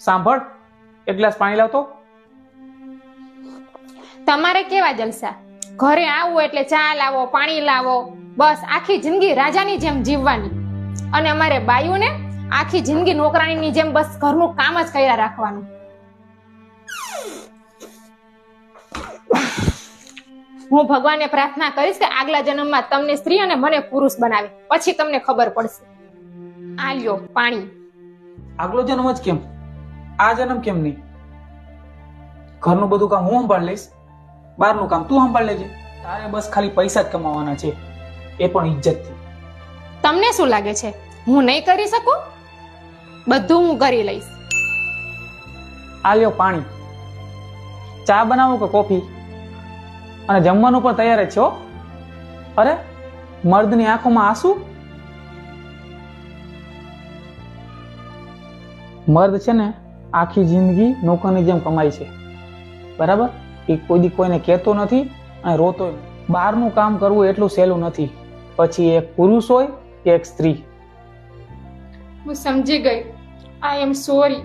સાંભળ, એક ગ્લાસ પાણી લાવતો. તમારે કેવા જલસા, ઘરે આવો એટલે ચા લાવો, પાણી લાવો, બસ આખી જિંદગી રાજાની જેમ જીવવાની. અને અમારે બાયુને આખી જિંદગી નોકરાણીની જેમ બસ ઘરનું કામ જ કર્યા રાખવાનું. હું ભગવાનને પ્રાર્થના કરીશ કે આગલા જન્મમાં તમને સ્ત્રી અને મને પુરુષ બનાવે, પછી તમને ખબર પડશે. આ લ્યો પાણી. આગલો જન્મ જ કેમ, આ જન્મ કેમ નહીં? ઘરનું બધું કામ હું સંભાળ લઈશ, બહારનું કામ તું સંભાળ લેજે. તારે બસ ખાલી પૈસા જ કમાવાના છે, એ પણ ઇજ્જતથી. તમને શું લાગે છે હું નહીં કરી શકું? બધું હું કરી લઈશ. આ લ્યો પાણી. ચા બનાવું કે કોફી? અને જમવાનું પણ તૈયાર જ છે હો. અરે મર્દની આંખોમાં આંસુ. મર્દ છે ને આખી જિંદગી નોકરની જેમ કમાય છે, બરાબર? એ કોઈ દી કોઈને કહેતો નથી અને રોતો. બહારનું કામ કરવું એટલું સહેલું નથી, પછી એક પુરુષ હોય કે એક સ્ત્રી. હું સમજી ગઈ. આઈ એમ સોરી.